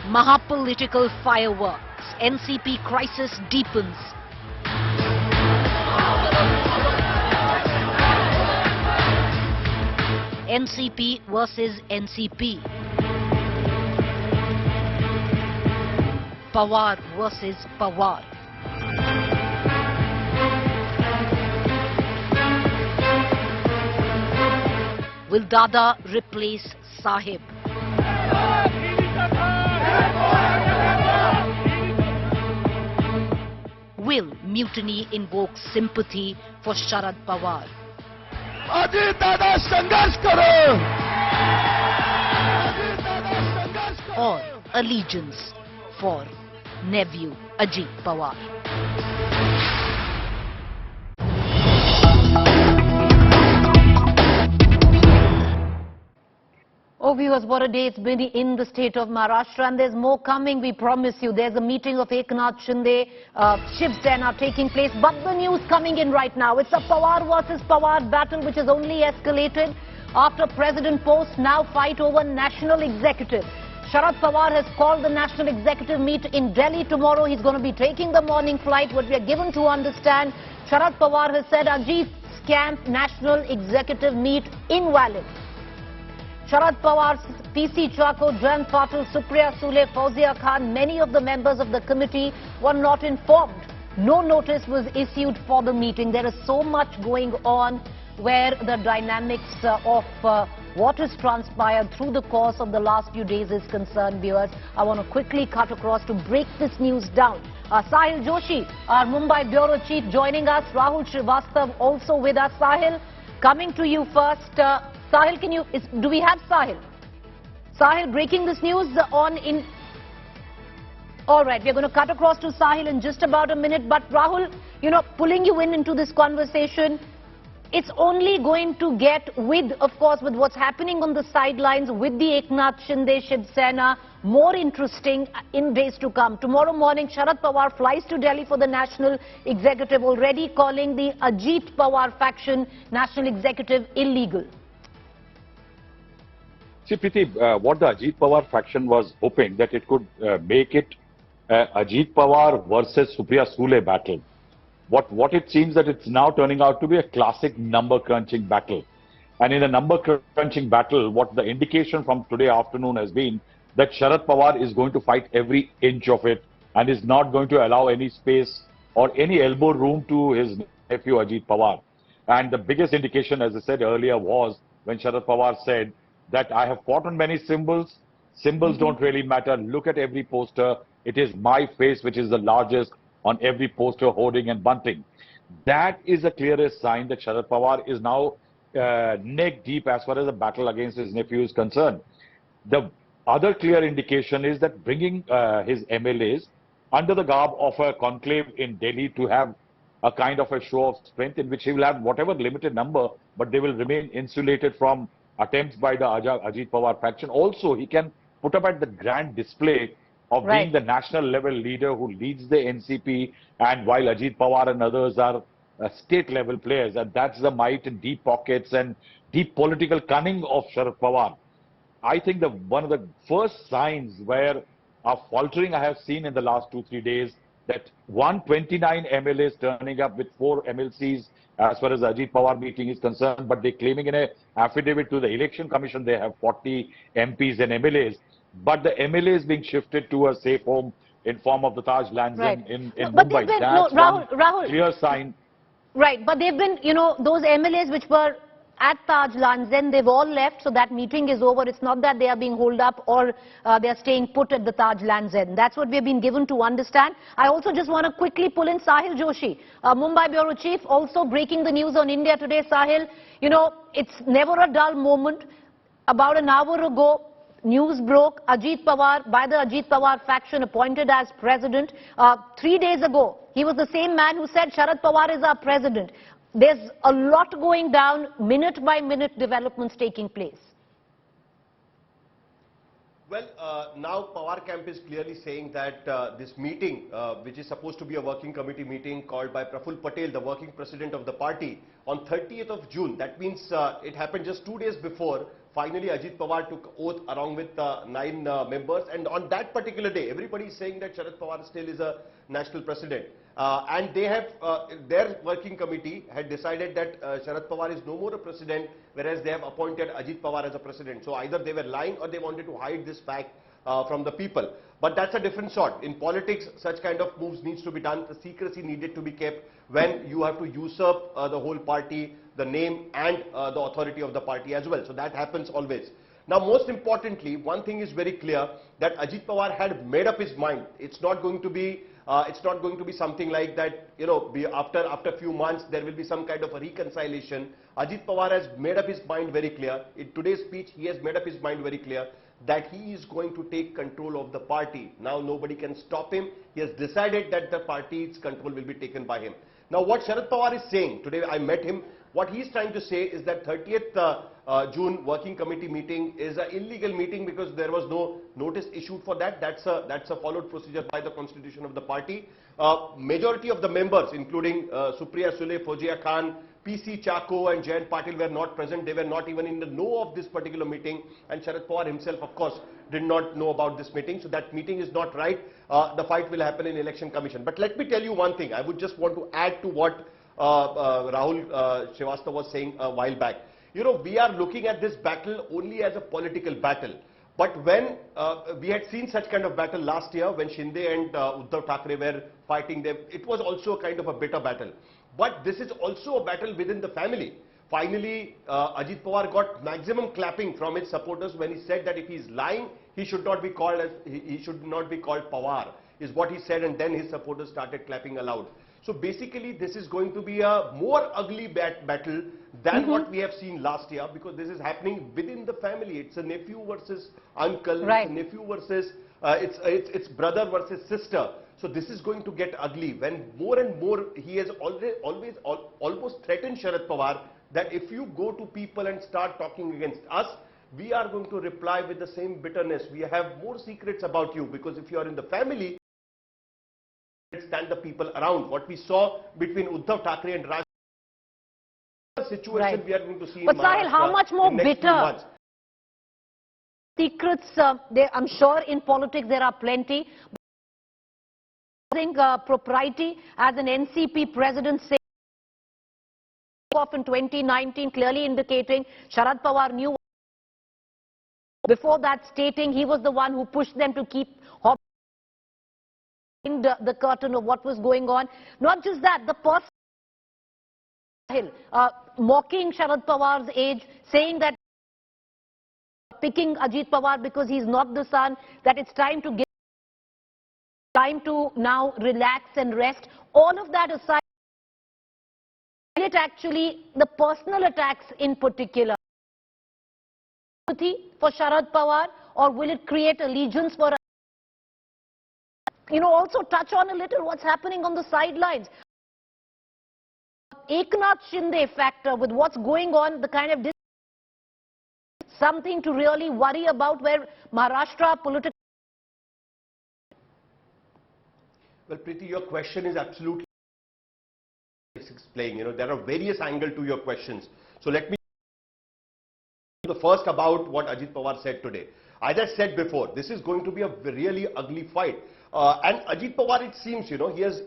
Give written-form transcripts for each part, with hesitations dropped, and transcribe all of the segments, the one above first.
Mahapolitical fireworks. NCP crisis deepens. NCP versus NCP. Pawar versus Pawar. Will Dada replace Sahib? Will Mutiny invoke sympathy for Sharad Pawar? Ajit Dada Sangharsh karo! Or allegiance for nephew Ajit Pawar? Oh viewers, what a day it's been in the state of Maharashtra, and there's more coming, we promise you. There's a meeting of Eknath Shinde, Shiv Sena taking place, but the news coming in right now. It's a Pawar versus Pawar battle which has only escalated after President post now fight over national executive. Sharad Pawar has called the national executive meet in Delhi tomorrow. He's going to be taking the morning flight. What we are given to understand, Sharad Pawar has said Ajit's camp national executive meet invalid. Sharad Pawar's PC Chako, Jayant Patil, Supriya Sule, Fauzia Khan, many of the members of the committee were not informed. No notice was issued for the meeting. There is so much going on where the dynamics of what has transpired through the course of the last few days is concerned, viewers. I want to quickly cut across to break this news down. Sahil Joshi, our Mumbai Bureau Chief, joining us. Rahul Srivastav also with us. Sahil, coming to you first. Sahil, do we have Sahil? Sahil, breaking this news on in... All right, we're going to cut across to Sahil in just about a minute. But Rahul, pulling you into this conversation, it's only going to get with, of course, with what's happening on the sidelines, with the Eknath Shinde, Shiv Sena, more interesting in days to come. Tomorrow morning, Sharad Pawar flies to Delhi for the national executive, already calling the Ajit Pawar faction national executive illegal. See, Preeti, what the Ajit Pawar faction was hoping that it could make it Ajit Pawar versus Supriya Sule battle. What it seems that it's now turning out to be a classic number crunching battle. And in a number crunching battle, what the indication from today afternoon has been that Sharad Pawar is going to fight every inch of it and is not going to allow any space or any elbow room to his nephew Ajit Pawar. And the biggest indication, as I said earlier, was when Sharad Pawar said that I have fought on many symbols. Symbols don't really matter. Look at every poster. It is my face which is the largest on every poster, hoarding and bunting. That is the clearest sign that Sharad Pawar is now neck deep as far as the battle against his nephew is concerned. The other clear indication is that bringing his MLAs under the garb of a conclave in Delhi to have a kind of a show of strength in which he will have whatever limited number, but they will remain insulated from attempts by the Ajit Pawar faction. Also, he can put up at the grand display of being the national level leader who leads the NCP, and while Ajit Pawar and others are state level players, and that's the might and deep pockets and deep political cunning of Sharad Pawar. I think one of the first signs where a faltering I have seen in the last 2-3 days, that 129 MLAs turning up with 4 MLCs as far as the Ajit Pawar meeting is concerned, but they're claiming in an affidavit to the Election Commission they have 40 MPs and MLAs. But the MLAs being shifted to a safe home in form of the Taj Lands in Mumbai. That's one clear sign. Right, but they've been, those MLAs which were at Taj Lands, then they've all left, so that meeting is over. It's not that they are being holed up or they are staying put at the Taj Lands End. That's what we've been given to understand. I also just want to quickly pull in Sahil Joshi, Mumbai Bureau Chief, also breaking the news on India Today. Sahil, it's never a dull moment. About an hour ago, news broke, Ajit Pawar, by the Ajit Pawar faction, appointed as president. 3 days ago, he was the same man who said Sharad Pawar is our president. There's a lot going down, minute by minute developments taking place. Well, now Pawar camp is clearly saying that this meeting, which is supposed to be a working committee meeting called by Prafull Patel, the working president of the party, on 30th of June, that means it happened just 2 days before, finally Ajit Pawar took oath along with 9 members, and on that particular day, everybody is saying that Sharad Pawar still is a national president. And they have, their working committee had decided that Sharad Pawar is no more a president, whereas they have appointed Ajit Pawar as a president. So either they were lying or they wanted to hide this fact from the people. But that's a different sort. In politics, such kind of moves needs to be done. The secrecy needed to be kept when you have to usurp the whole party, the name and the authority of the party as well. So that happens always. Now, most importantly, one thing is very clear, that Ajit Pawar had made up his mind. It's not going to be something like that, you know, after a few months there will be some kind of a reconciliation. Ajit Pawar has made up his mind very clear. In today's speech, he has made up his mind very clear that he is going to take control of the party. Now nobody can stop him. He has decided that the party's control will be taken by him. Now what Sharad Pawar is saying, today I met him, what he is trying to say is that 30th June working committee meeting is an illegal meeting because there was no notice issued for that. That's a followed procedure by the constitution of the party. Majority of the members, including Supriya Sule, Fozia Khan, PC Chako and Jayant Patil were not present. They were not even in the know of this particular meeting, and Sharad Pawar himself, of course, did not know about this meeting. So that meeting is not right. The fight will happen in Election Commission. But let me tell you one thing. I would just want to add to what Rahul Srivastava was saying a while back. You know, we are looking at this battle only as a political battle. But when we had seen such kind of battle last year, when Shinde and Uddhav Thackeray were fighting them, it was also a kind of a bitter battle. But this is also a battle within the family. Finally, Ajit Pawar got maximum clapping from his supporters when he said that if he is lying, he should not be called Pawar, is what he said, and then his supporters started clapping aloud. So basically, this is going to be a more ugly battle than what we have seen last year, because this is happening within the family. It's a nephew versus uncle, right. It's a nephew versus, it's brother versus sister. So this is going to get ugly when more and more he has almost threatened Sharad Pawar that if you go to people and start talking against us, we are going to reply with the same bitterness. We have more secrets about you, because if you are in the family, stand the people around. What we saw between Uddhav Thackeray and Raj situation, right, we are going to see. But Sahil, how much more bitter? Secrets, I'm sure in politics there are plenty. I think propriety, as an NCP president said off in 2019, clearly indicating Sharad Pawar knew. Before that, stating he was the one who pushed them to keep the curtain of what was going on. Not just that, the person mocking Sharad Pawar's age, saying that picking Ajit Pawar because he's not the son, that it's time to give time to now relax and rest. All of that aside, will it actually, the personal attacks in particular, for Sharad Pawar, or will it create allegiance for, you know, also touch on a little what's happening on the sidelines? Eknath Shinde factor with what's going on, the kind of something to really worry about where Maharashtra political. Well, Preeti, your question is absolutely explained. You know, there are various angles to your questions. So let me the first about what Ajit Pawar said today. As I said before, this is going to be a really ugly fight. And Ajit Pawar, it seems, you know, he has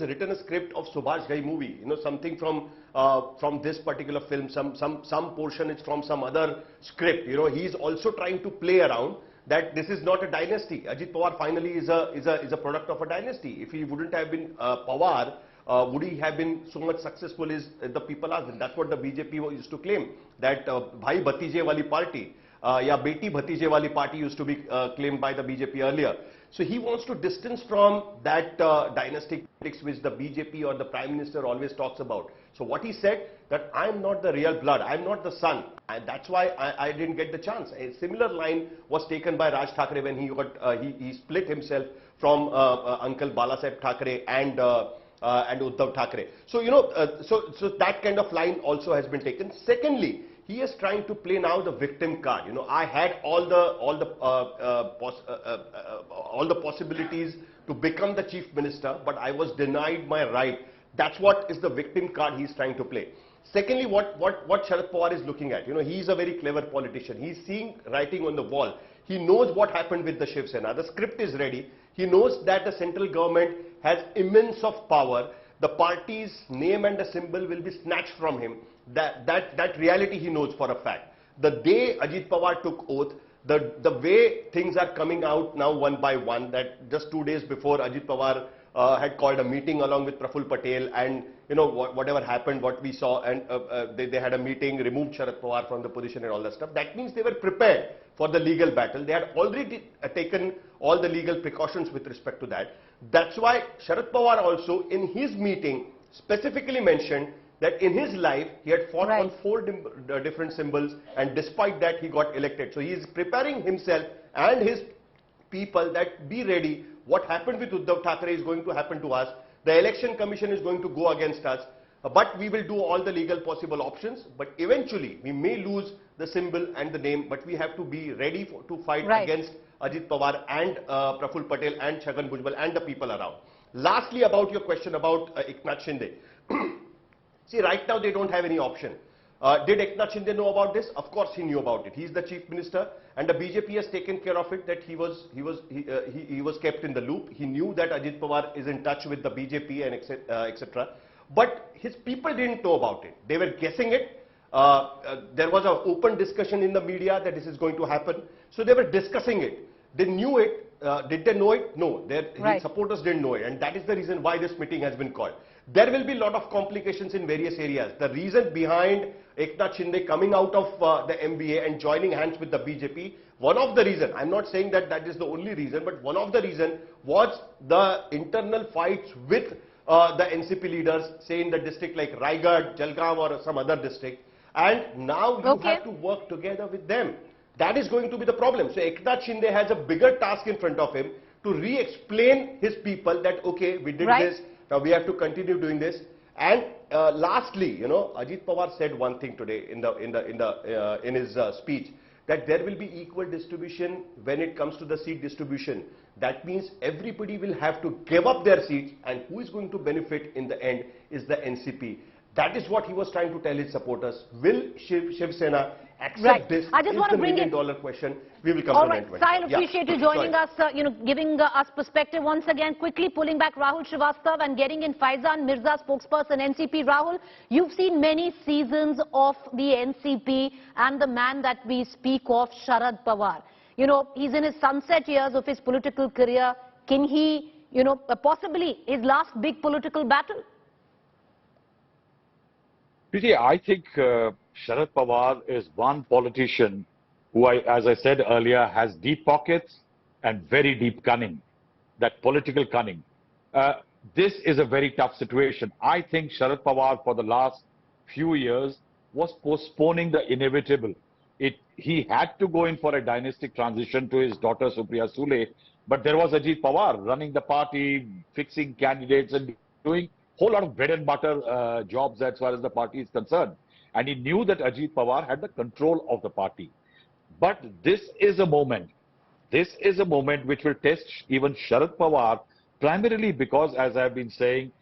written a script of Subhash Ghai movie, you know, something from this particular film, some portion is from some other script. You know, he is also trying to play around that this is not a dynasty. Ajit Pawar finally is a product of a dynasty. If he wouldn't have been Pawar, would he have been so much successful as the people ask? And that's what the BJP used to claim, that Bhai Bhatije wali party, ya Beti Bhatije wali party used to be claimed by the BJP earlier. So he wants to distance from that dynastic politics which the BJP or the Prime Minister always talks about. So what he said, that I'm not the real blood, I'm not the son, and that's why I didn't get the chance. A similar line was taken by Raj Thackeray when he split himself from Uncle Balasaheb Thackeray and Uddhav Thackeray. So, you know, so that kind of line also has been taken. Secondly, he is trying to play now the victim card. You know, I had all the possibilities to become the chief minister, but I was denied my right. That's what is the victim card he's trying to play. Secondly, what Sharad Pawar is looking at, you know, he's a very clever politician. He's seeing writing on the wall. He knows what happened with the Shiv Sena. The script is ready. He knows that the central government has immense of power. The party's name and the symbol will be snatched from him. That reality he knows for a fact. The day Ajit Pawar took oath, the way things are coming out now one by one, that just 2 days before Ajit Pawar had called a meeting along with Praful Patel, and you know whatever happened, what we saw, and they had a meeting, removed Sharad Pawar from the position and all that stuff. That means they were prepared for the legal battle. They had already taken all the legal precautions with respect to that. That's why Sharad Pawar also in his meeting specifically mentioned that in his life he had fought on 4 different symbols, and despite that he got elected. So he is preparing himself and his people that be ready. What happened with Uddhav Thackeray is going to happen to us. The election commission is going to go against us, but we will do all the legal possible options. But eventually we may lose the symbol and the name, but we have to be ready to fight against Ajit Pawar and Praful Patel and Chhagan Bhujbal and the people around. Lastly, about your question about Eknath Shinde. See, right now they don't have any option. Did Eknath Shinde know about this? Of course he knew about it. He's the chief minister, and the BJP has taken care of it, that he was kept in the loop. He knew that Ajit Pawar is in touch with the BJP and etc. But his people didn't know about it. They were guessing it. There was an open discussion in the media that this is going to happen. So they were discussing it. They knew it. Did they know it? No. His supporters didn't know it, and that is the reason why this meeting has been called. There will be a lot of complications in various areas. The reason behind Eknath Shinde coming out of the MBA and joining hands with the BJP, one of the reasons, I'm not saying that that is the only reason, but one of the reasons was the internal fights with the NCP leaders, say in the district like Raigad, Jalgaon or some other district, and now you have to work together with them. That is going to be the problem. So Eknath Shinde has a bigger task in front of him to re-explain his people that, okay, we did this, now we have to continue doing this. And lastly, you know, Ajit Pawar said one thing today in his speech, that there will be equal distribution when it comes to the seat distribution. That means everybody will have to give up their seats, and who is going to benefit in the end is the NCP. That is what he was trying to tell his supporters. Will Shiv Sena accept this? I just want to bring $1 million question. We will come all to right, that. Sahil, appreciate you joining us, you know, giving us perspective once again. Quickly pulling back Rahul Srivastav and getting in Faizan Mirza, spokesperson NCP. Rahul, you've seen many seasons of the NCP and the man that we speak of, Sharad Pawar. You know, he's in his sunset years of his political career. Can he, you know, possibly his last big political battle? I think Sharad Pawar is one politician who, as I said earlier, has deep pockets and very deep cunning, that political cunning. This is a very tough situation. I think Sharad Pawar for the last few years was postponing the inevitable. He had to go in for a dynastic transition to his daughter Supriya Sule, but there was Ajit Pawar running the party, fixing candidates and doing whole lot of bread and butter jobs as far as the party is concerned. And he knew that Ajit Pawar had the control of the party. But this is a moment which will test even Sharad Pawar, primarily because, as I've been saying,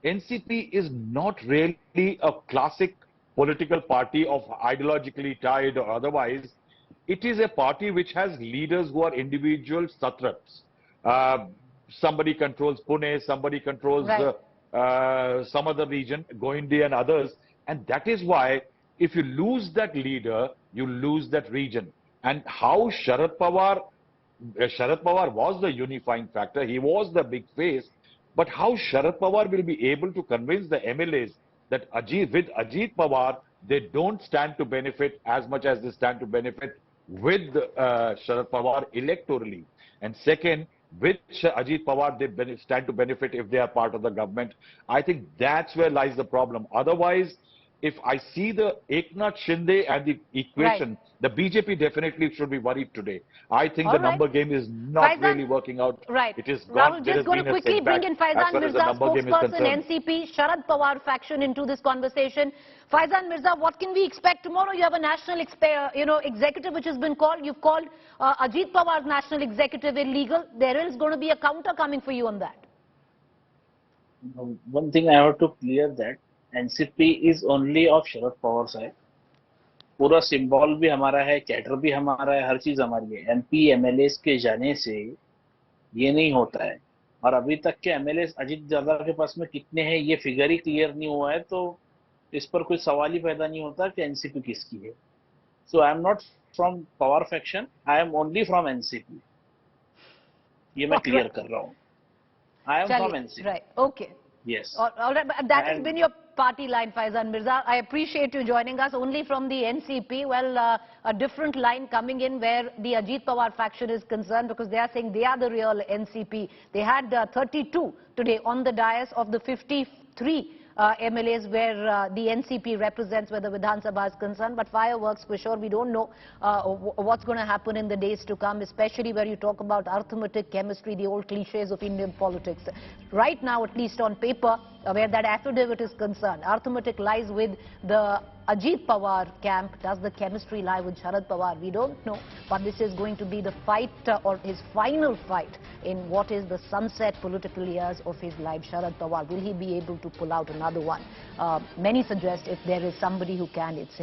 NCP is not really a classic political party of ideologically tied or otherwise. It is a party which has leaders who are individual satraps. Somebody controls Pune, somebody controls some other region, Goindi and others, and that is why if you lose that leader, you lose that region. And how Sharad Pawar was the unifying factor, he was the big face, but how Sharad Pawar will be able to convince the MLAs that with Ajit Pawar, they don't stand to benefit as much as they stand to benefit with Sharad Pawar electorally. And second, with Ajit Pawar, they stand to benefit if they are part of the government. I think that's where lies the problem. Otherwise, if I see the Eknath Shinde and the equation, the BJP definitely should be worried today. I think the number game is not really working out. Right. It is gone. Rahul, just going to quickly bring in Faizan Mirza, spokesperson, NCP, Sharad Pawar faction into this conversation. Faizan Mirza, what can we expect tomorrow? You have a national executive which has been called. You've called Ajit Pawar's national executive illegal. There is going to be a counter coming for you on that. One thing I have to clear that NCP is only of Sharad Pawar side. पूरा symbol भी हमारा है, cadre भी हमारा है, हर चीज हमारी है. MP MLAs के जाने से ये नहीं होता है. और अभी तक के MLAs अजीत दादा के पास में कितने हैं ये फिगर ही क्लियर नहीं हुआ है, तो इस पर कोई सवाल ही पैदा नहीं होता कि NCP किसकी है. So I am not from Pawar faction. I am only from NCP. ये मैं क्लियर कर रहा हूँ. I am from NCP. Right. Okay. Yes. All right. But that has been your party line, Faizan Mirza. I appreciate you joining us only from the NCP. Well, a different line coming in where the Ajit Pawar faction is concerned, because they are saying they are the real NCP. They had 32 today on the dais of the 53 MLAs where the NCP represents, where the Vidhan Sabha is concerned. But fireworks, for sure, we don't know what's going to happen in the days to come, especially where you talk about arithmetic, chemistry, the old cliches of Indian politics. Right now, at least on paper, where that affidavit is concerned, arithmetic lies with the Ajit Pawar camp. Does the chemistry lie with Sharad Pawar? We don't know. But this is going to be the fight or his final fight in what is the sunset political years of his life. Sharad Pawar, will he be able to pull out another one? Many suggest if there is somebody who can, it's him.